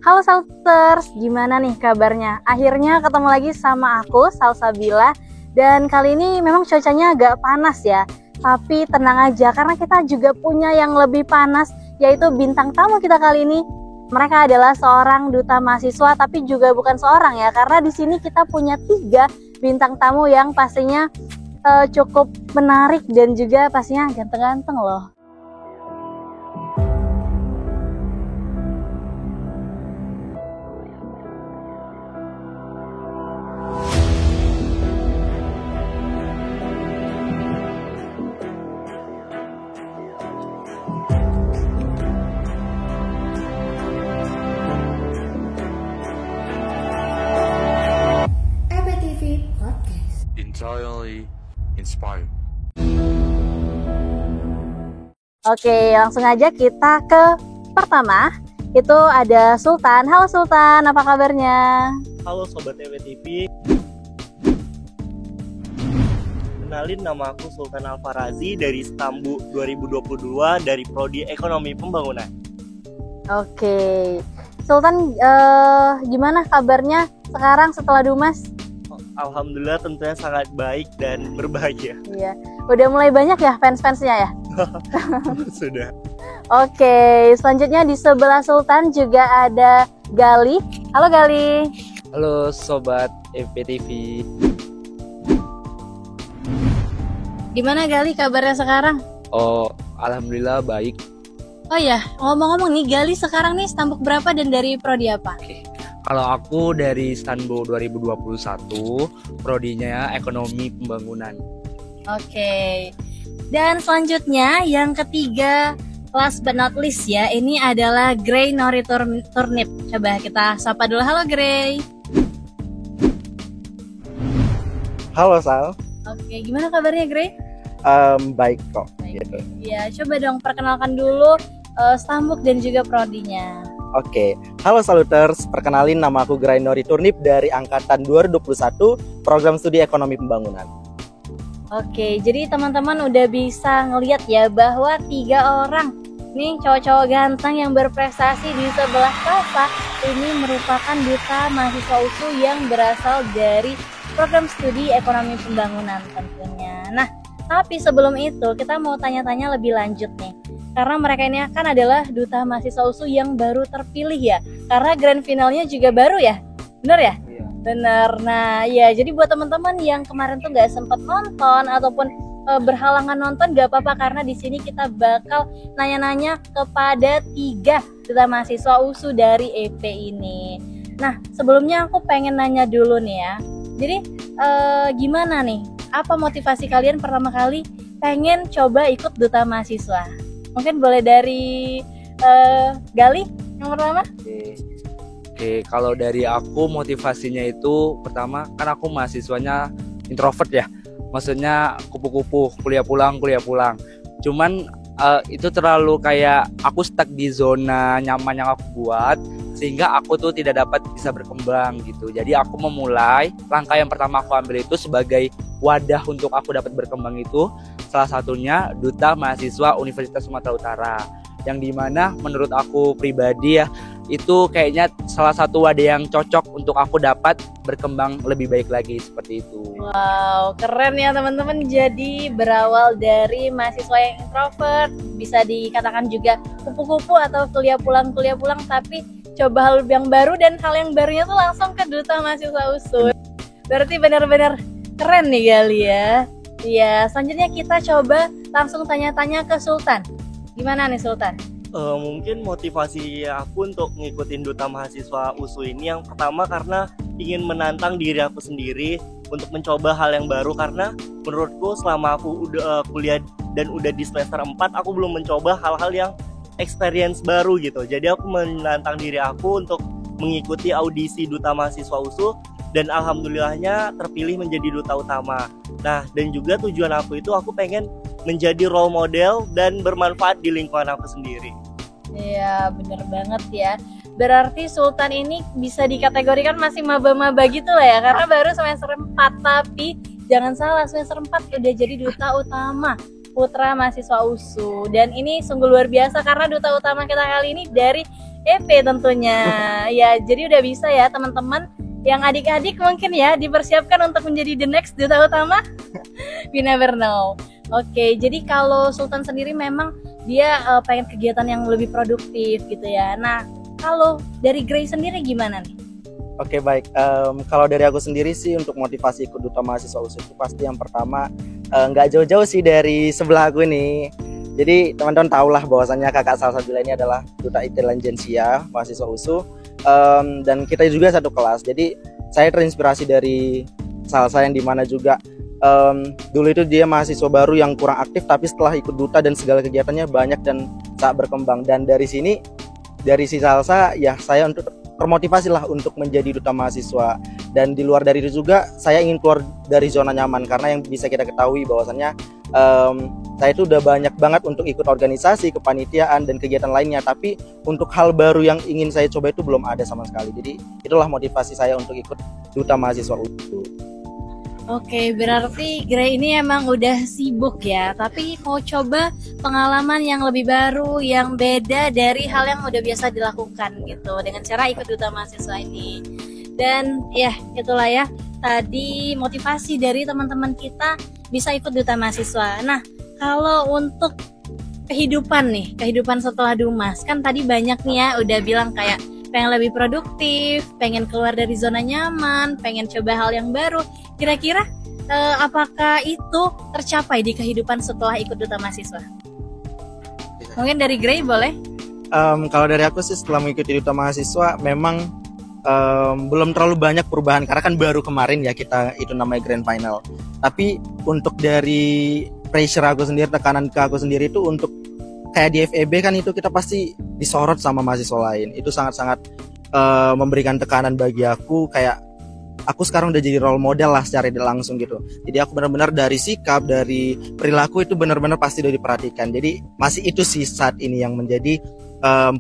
Halo Salters, gimana nih kabarnya? Akhirnya ketemu lagi sama aku, Salsabila. Dan kali ini memang cuacanya agak panas ya. Tapi tenang aja, karena kita juga punya yang lebih panas, yaitu bintang tamu kita kali ini. Mereka adalah seorang duta mahasiswa, tapi juga bukan seorang ya. Karena di sini kita punya 3 bintang tamu yang pastinya cukup menarik dan juga pastinya ganteng-ganteng loh. Entirely inspired. Oke, langsung aja kita ke pertama. Itu ada Sultan. Halo Sultan, apa kabarnya? Halo Sobat EWTV. Kenalin, nama aku Sultan Alfarazi dari Stambu 2022 dari Prodi Ekonomi Pembangunan. Oke, Sultan gimana kabarnya sekarang setelah Dumas? Alhamdulillah tentunya sangat baik dan berbahagia. Iya, udah mulai banyak ya fans-fansnya ya? Sudah. Oke, selanjutnya di sebelah Sultan juga ada Gali. Halo Gali. Halo Sobat EWTV. Gimana Gali kabarnya sekarang? Oh, alhamdulillah baik. Oh ya, ngomong-ngomong nih, Gali sekarang nih stambuk berapa dan dari prodi apa? Oke. Kalau aku dari Stanbo 2021, prodinya Ekonomi Pembangunan. Oke. Dan selanjutnya yang ketiga, last but not least ya, ini adalah Grey Nori Turnip. Coba kita sapa dulu. Halo Grey. Halo Sal. Oke, gimana kabarnya Grey? Baik kok. Baik. Gitu. Ya, coba dong perkenalkan dulu stambuk dan juga prodinya. Oke, halo Saluters, perkenalin nama aku Grey Nori Turnip dari Angkatan 2021, Program Studi Ekonomi Pembangunan. Oke, jadi teman-teman udah bisa ngelihat ya bahwa 3 orang nih cowok-cowok ganteng yang berprestasi di sebelah Salsa ini merupakan duta mahasiswa USU yang berasal dari Program Studi Ekonomi Pembangunan tentunya. Nah, tapi sebelum itu kita mau tanya-tanya lebih lanjut nih. Karena mereka ini kan adalah duta mahasiswa USU yang baru terpilih ya. Karena grand finalnya juga baru ya. Bener ya? Iya. Bener. Nah ya, jadi buat teman-teman yang kemarin tuh gak sempat nonton ataupun berhalangan nonton gak apa-apa. Karena di sini kita bakal nanya-nanya kepada 3 duta mahasiswa USU dari EP ini. Nah sebelumnya aku pengen nanya dulu nih ya. Jadi gimana nih? Apa motivasi kalian pertama kali pengen coba ikut duta mahasiswa? Mungkin boleh dari Gali yang pertama. Oke, kalau dari aku motivasinya itu pertama kan aku mahasiswanya introvert ya. Maksudnya kupu-kupu, kuliah pulang. Cuman itu terlalu kayak aku stuck di zona nyaman yang aku buat, sehingga aku tuh tidak dapat bisa berkembang gitu. Jadi aku memulai, langkah yang pertama aku ambil itu sebagai wadah untuk aku dapat berkembang itu salah satunya duta mahasiswa Universitas Sumatera Utara, yang dimana menurut aku pribadi ya itu kayaknya salah satu wadah yang cocok untuk aku dapat berkembang lebih baik lagi seperti itu. Wow, keren ya teman-teman. Jadi berawal dari mahasiswa yang introvert, bisa dikatakan juga kupu-kupu atau kuliah pulang, tapi coba hal yang baru, dan hal yang barunya tuh langsung ke duta mahasiswa USU. Berarti benar-benar keren nih Gali ya. Iya, selanjutnya kita coba langsung tanya-tanya ke Sultan. Gimana nih Sultan? Mungkin motivasi aku untuk ngikutin duta mahasiswa USU ini yang pertama karena ingin menantang diri aku sendiri untuk mencoba hal yang baru. Karena menurutku selama aku udah kuliah dan udah di semester 4, aku belum mencoba hal-hal yang experience baru gitu. Jadi aku menantang diri aku untuk mengikuti audisi duta mahasiswa USU, dan alhamdulillahnya terpilih menjadi duta utama. Nah, dan juga tujuan aku itu aku pengen menjadi role model dan bermanfaat di lingkungan aku sendiri. Iya, bener banget ya. Berarti Sultan ini bisa dikategorikan masih maba-maba gitu lah ya, karena baru semester 4. Tapi jangan salah, semester 4 udah jadi duta utama putra mahasiswa USU. Dan ini sungguh luar biasa karena duta utama kita kali ini dari EP tentunya. Ya, jadi udah bisa ya teman-teman yang adik-adik mungkin ya dipersiapkan untuk menjadi the next duta utama. We never know. Oke, jadi kalau Sultan sendiri memang dia pengen kegiatan yang lebih produktif gitu ya. Nah, kalau dari Gray sendiri gimana nih? Oke, baik. Kalau dari aku sendiri sih untuk motivasi ikut duta mahasiswa USU itu pasti yang pertama nggak jauh-jauh sih dari sebelah aku nih. Jadi teman-teman tahulah bahwasannya kakak Salsabila ini adalah duta intelijensia mahasiswa USU, dan kita juga satu kelas. Jadi saya terinspirasi dari Salsa yang dimana juga dulu itu dia mahasiswa baru yang kurang aktif, tapi setelah ikut duta dan segala kegiatannya banyak dan sangat berkembang. Dan dari sini, dari si Salsa ya saya untuk termotivasi lah untuk menjadi duta mahasiswa. Dan di luar dari itu juga saya ingin keluar dari zona nyaman, karena yang bisa kita ketahui bahwasannya saya itu udah banyak banget untuk ikut organisasi, kepanitiaan dan kegiatan lainnya, tapi untuk hal baru yang ingin saya coba itu belum ada sama sekali. Jadi itulah motivasi saya untuk ikut duta mahasiswa USU. Oke, berarti Gray ini emang udah sibuk ya, tapi mau coba pengalaman yang lebih baru, yang beda dari hal yang udah biasa dilakukan gitu, dengan cara ikut duta mahasiswa ini. Dan ya, itulah ya, tadi motivasi dari teman-teman kita bisa ikut duta mahasiswa. Nah, kalau untuk kehidupan nih, kehidupan setelah Dumas, kan tadi banyak nih ya, udah bilang kayak pengen lebih produktif, pengen keluar dari zona nyaman, pengen coba hal yang baru. Kira-kira apakah itu tercapai di kehidupan setelah ikut duta mahasiswa? Mungkin dari Gray boleh? Kalau dari aku sih setelah mengikuti duta mahasiswa memang belum terlalu banyak perubahan, karena kan baru kemarin ya kita itu namanya grand final. Tapi untuk dari pressure aku sendiri, tekanan ke aku sendiri itu untuk kayak di FEB kan itu kita pasti disorot sama mahasiswa lain. Itu sangat-sangat memberikan tekanan bagi aku, kayak aku sekarang udah jadi role model lah secara tidak langsung gitu. Jadi aku benar-benar dari sikap, dari perilaku itu benar-benar pasti udah diperhatikan. Jadi masih itu sih saat ini yang menjadi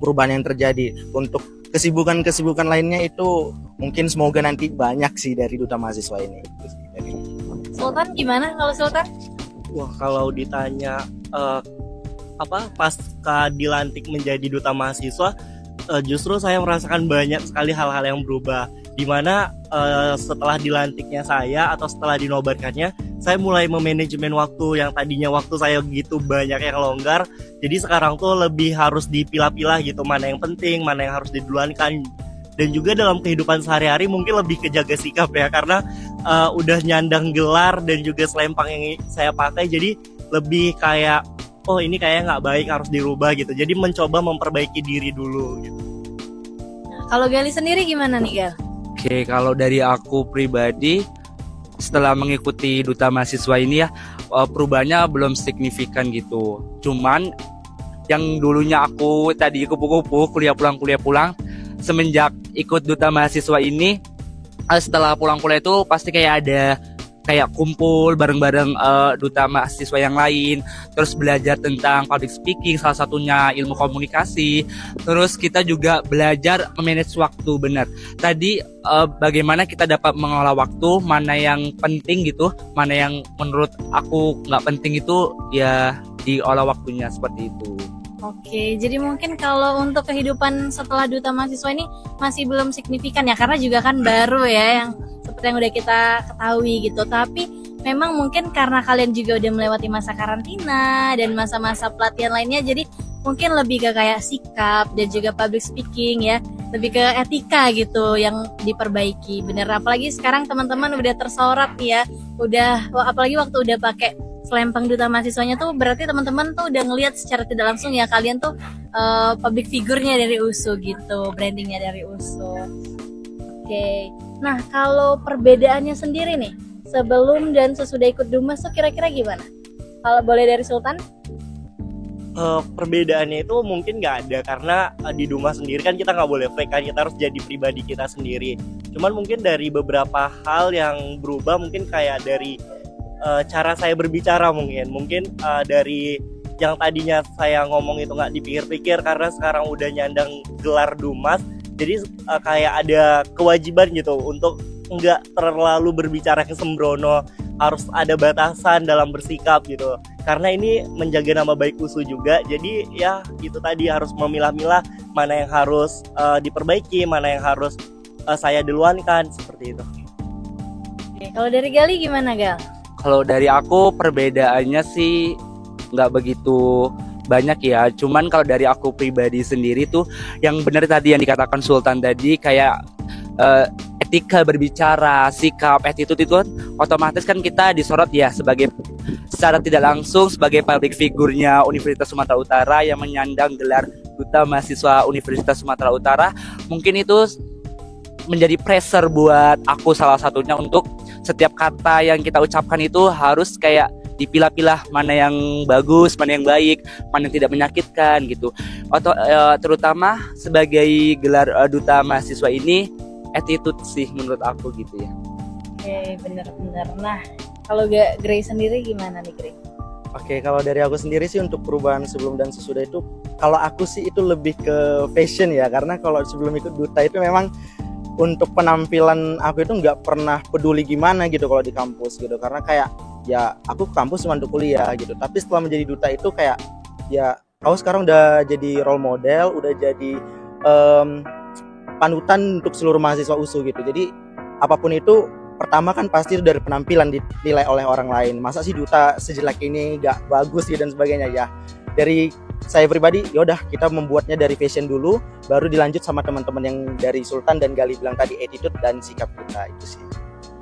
perubahan yang terjadi. Untuk kesibukan-kesibukan lainnya itu mungkin semoga nanti banyak sih dari duta mahasiswa ini. Sultan gimana kalau Sultan? Wah, kalau ditanya pasca dilantik menjadi duta mahasiswa, justru saya merasakan banyak sekali hal-hal yang berubah. Dimana setelah dilantiknya saya atau setelah dinobatkannya, saya mulai memanajemen waktu. Yang tadinya waktu saya gitu banyak yang longgar, jadi sekarang tuh lebih harus dipilah-pilah gitu, mana yang penting, mana yang harus diduluankan. Dan juga dalam kehidupan sehari-hari mungkin lebih ke jaga sikap ya, karena udah nyandang gelar dan juga selempang yang saya pakai, jadi lebih kayak oh ini kayak nggak baik, harus dirubah gitu. Jadi mencoba memperbaiki diri dulu gitu. Kalau Gali sendiri gimana nih Gal? Oke, kalau dari aku pribadi setelah mengikuti duta mahasiswa ini ya, perubahannya belum signifikan gitu. Cuman yang dulunya aku tadi kupu-kupu kuliah pulang, semenjak ikut duta mahasiswa ini, setelah pulang kuliah itu pasti kayak ada kayak kumpul bareng-bareng duta mahasiswa yang lain, terus belajar tentang public speaking, salah satunya ilmu komunikasi. Terus kita juga belajar memanage waktu, benar. Tadi bagaimana kita dapat mengolah waktu, mana yang penting gitu, mana yang menurut aku nggak penting itu ya diolah waktunya, seperti itu. Oke, jadi mungkin kalau untuk kehidupan setelah duta mahasiswa ini masih belum signifikan ya, karena juga kan baru ya, yang seperti yang udah kita ketahui gitu. Tapi memang mungkin karena kalian juga udah melewati masa karantina dan masa-masa pelatihan lainnya, jadi mungkin lebih ke kayak sikap dan juga public speaking ya, lebih ke etika gitu yang diperbaiki. Bener, apalagi sekarang teman-teman udah tersorot ya, apalagi waktu udah pakai selempang duta mahasiswanya tuh berarti teman-teman tuh udah ngelihat secara tidak langsung ya kalian tuh public figure-nya dari USU gitu, brandingnya dari USU. Oke. Nah, kalau perbedaannya sendiri nih sebelum dan sesudah ikut Dumas tuh kira-kira gimana? Kalau boleh dari Sultan? Perbedaannya itu mungkin nggak ada, karena di Dumas sendiri kan kita nggak boleh fake kan, kita harus jadi pribadi kita sendiri. Cuman mungkin dari beberapa hal yang berubah, mungkin kayak dari cara saya berbicara, mungkin dari yang tadinya saya ngomong itu nggak dipikir-pikir, karena sekarang udah nyandang gelar Dumas, jadi kayak ada kewajiban gitu untuk nggak terlalu berbicara ke sembrono, harus ada batasan dalam bersikap gitu. Karena ini menjaga nama baik USU juga. Jadi ya itu tadi, harus memilah-milah mana yang harus diperbaiki, mana yang harus saya duluankan, seperti itu. Oke, kalau dari Gali gimana, Gal? Kalau dari aku perbedaannya sih nggak begitu banyak ya. Cuman kalau dari aku pribadi sendiri tuh yang benar tadi yang dikatakan Sultan tadi, kayak etika berbicara, sikap, attitude itu kan otomatis kan kita disorot ya sebagai secara tidak langsung sebagai public figurnya Universitas Sumatera Utara yang menyandang gelar Duta Mahasiswa Universitas Sumatera Utara. Mungkin itu menjadi pressure buat aku salah satunya untuk setiap kata yang kita ucapkan itu harus kayak dipilah-pilah mana yang bagus, mana yang baik, mana yang tidak menyakitkan gitu. Atau terutama sebagai gelar duta mahasiswa ini, attitude sih menurut aku gitu ya. Oke, bener-bener. Nah, kalau Grey sendiri gimana nih, Grey? Oke, kalau dari aku sendiri sih untuk perubahan sebelum dan sesudah itu, kalau aku sih itu lebih ke fashion ya, karena kalau sebelum ikut duta itu memang untuk penampilan aku itu nggak pernah peduli gimana gitu kalau di kampus gitu, karena kayak ya aku ke kampus cuma untuk kuliah gitu. Tapi setelah menjadi duta itu kayak ya aku sekarang udah jadi role model, udah jadi panutan untuk seluruh mahasiswa USU gitu. Jadi apapun itu pertama kan pasti itu dari penampilan dinilai oleh orang lain. Masa sih duta sejelek ini nggak bagus gitu dan sebagainya ya. Dari saya pribadi yaudah kita membuatnya dari fashion dulu, baru dilanjut sama teman-teman yang dari Sultan dan Gali bilang tadi, attitude dan sikap kita itu sih.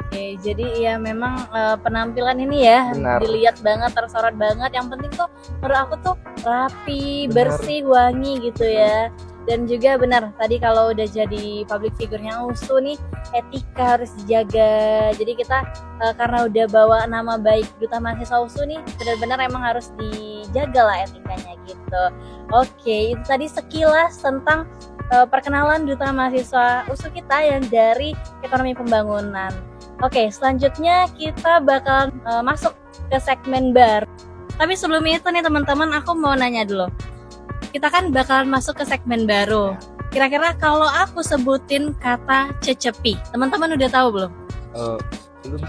Oke, jadi ya memang penampilan ini ya Benar. dilihat banget, tersorot banget. Yang penting tuh menurut aku tuh rapi, bersih, wangi gitu ya. Dan juga benar tadi kalau udah jadi public figure-nya USU nih, etika harus dijaga. Jadi kita karena udah bawa nama baik duta mahasiswa USU nih, benar-benar emang harus dijaga lah etikanya gitu. Oke, itu tadi sekilas tentang perkenalan duta mahasiswa USU kita yang dari ekonomi pembangunan. Oke, selanjutnya kita bakal masuk ke segmen baru. Tapi sebelum itu nih teman-teman, aku mau nanya dulu. Kita kan bakalan masuk ke segmen baru. Kira-kira kalau aku sebutin kata cecepi, teman-teman udah tahu belum?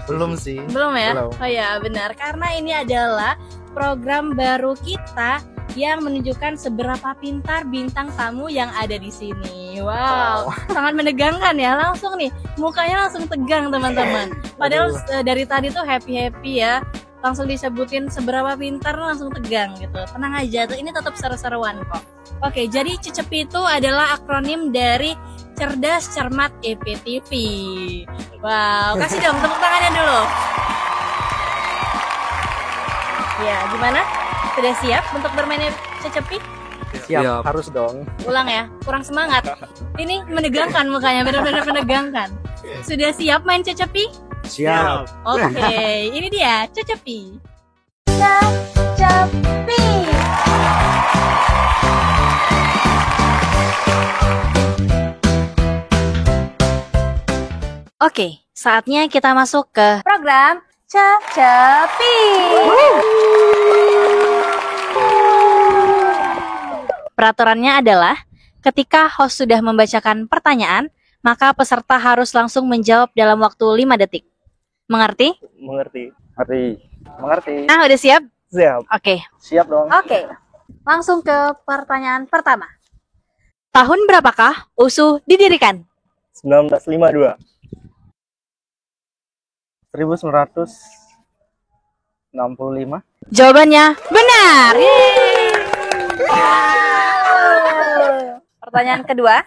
Belum sih. Belum ya? Belum. Oh ya, benar. Karena ini adalah program baru kita yang menunjukkan seberapa pintar bintang tamu yang ada di sini. Wow, sangat menegangkan ya. Langsung nih, mukanya langsung tegang teman-teman. Padahal dari tadi tuh happy-happy ya. Langsung disebutin seberapa pintar langsung tegang gitu. Tenang aja, tuh ini tetap seru-seruan kok. Oke, jadi CECEPI itu adalah akronim dari Cerdas Cermat EPTV. Wow, kasih dong tepuk tangannya dulu. Ya, gimana? Sudah siap untuk bermain CECEPI? Siap, harus dong. Ulang ya, kurang semangat. Ini menegangkan mukanya, benar-benar menegangkan. Sudah siap main CECEPI? Siap. Oke, ini dia CECEPI. Oke, saatnya kita masuk ke program CECEPI. Peraturannya adalah ketika host sudah membacakan pertanyaan, maka peserta harus langsung menjawab dalam waktu 5 detik. Mengerti? Mengerti. Mengerti. Nah, udah siap? Siap. Oke. Siap dong. Oke. Langsung ke pertanyaan pertama. Tahun berapakah USU didirikan? 1952. 1965. Jawabannya benar. Yeay. Pertanyaan kedua.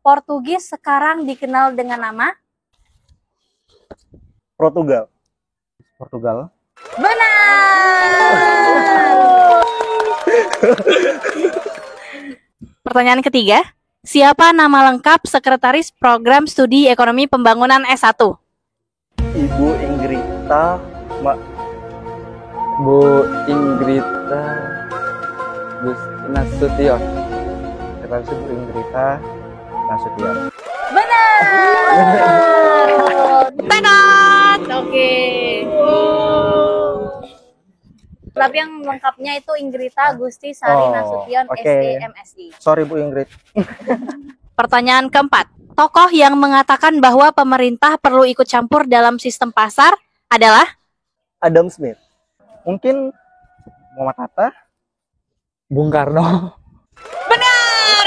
Portugis sekarang dikenal dengan nama? Portugal. Benar. Pertanyaan ketiga. Siapa nama lengkap Sekretaris Program Studi Ekonomi Pembangunan S1? Ibu Inggrita Bu Inggrita Nasution. Sekretaris Bu Inggrita Nasution. Benar. Tenot. Oke. Tapi yang lengkapnya itu Inggrita Gusti Sari Nasution oke. SDMSI. Sorry Bu Ingrid. Pertanyaan keempat. Tokoh yang mengatakan bahwa pemerintah perlu ikut campur dalam sistem pasar adalah? Adam Smith. Mungkin Muhammad Hatta. Bung Karno. Benar.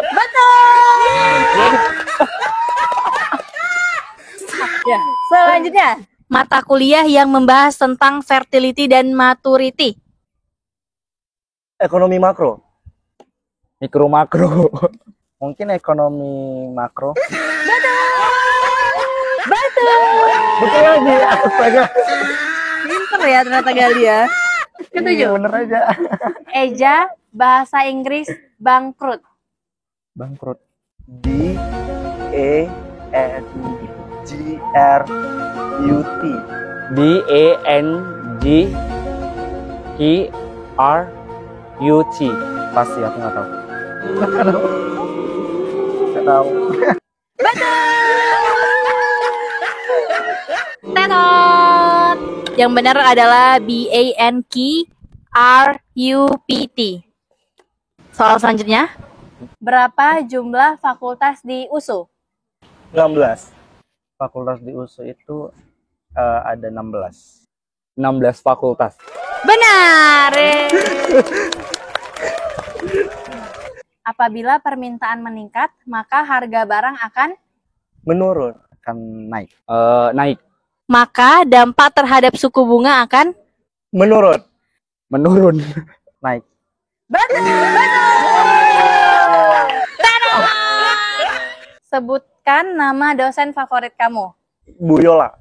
Betul. Ya, selanjutnya mata kuliah yang membahas tentang fertility dan maturity. Ekonomi makro. Mikro makro. Mungkin ekonomi makro. Betul. Betul lagi. Astaga. Pinter ya ternyata Gali ya. Ketujuh. Bener aja. Eja bahasa Inggris bangkrut. Bangkrut. BANGRUT. BANGKRUT. Pasti aku nggak tahu. Nggak tahu. Tetot. Yang benar adalah BANKRUPT. Soal selanjutnya, berapa jumlah fakultas di USU? 16. Fakultas di USU itu ada 16. 16 fakultas. Benar. Apabila permintaan meningkat, maka harga barang akan Menurun. Akan naik. Naik. maka dampak terhadap suku bunga akan Menurun. Menurun. Naik. betul. Sebutkan nama dosen favorit kamu. Bu Yola.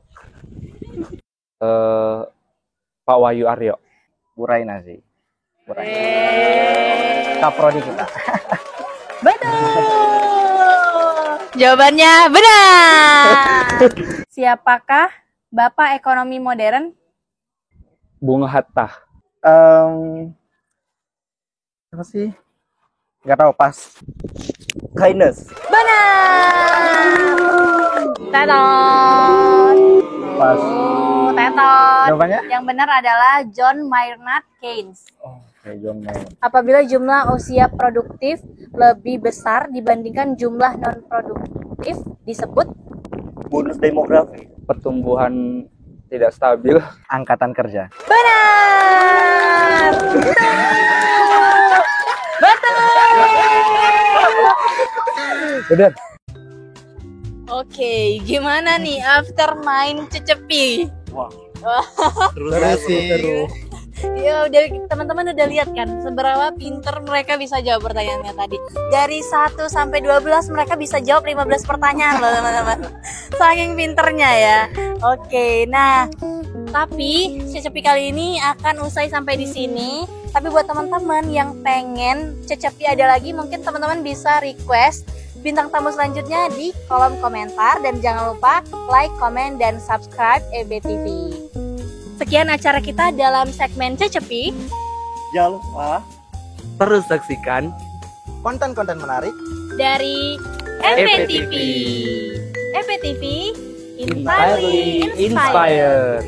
Pak Wahyu Aryo. Buraina sih. Buraina. Kaprodi kita. Betul. Jawabannya benar. Siapakah Bapak Ekonomi Modern? Bung Hatta. Apa sih? Nggak tahu, pas. Kindness. Benar. Tetot. Pas. Tetot. Jawabannya? Yang benar adalah John Maynard Keynes. Oh, kayak John Mayer. Apabila jumlah usia produktif lebih besar dibandingkan jumlah non produktif disebut Bonus demografi. Pertumbuhan tidak stabil. Angkatan kerja. benar. Betul. Benar. Oke, gimana nih after main cecepi? Seru sih. Ya udah, teman-teman udah lihat kan seberapa pinter mereka bisa jawab pertanyaannya tadi. Dari 1 sampai 12 mereka bisa jawab 15 pertanyaan loh teman-teman. Saking pinternya ya. Oke, nah tapi Cecepi kali ini akan usai sampai di sini. Tapi buat teman-teman yang pengen Cecepi ada lagi, mungkin teman-teman bisa request bintang tamu selanjutnya di kolom komentar. Dan jangan lupa like, comment, dan subscribe EBTV. Sekian acara kita dalam segmen Cecepi. Jangan lupa Terus saksikan Konten-konten menarik dari EBTV. EBTV Entirely Inspired.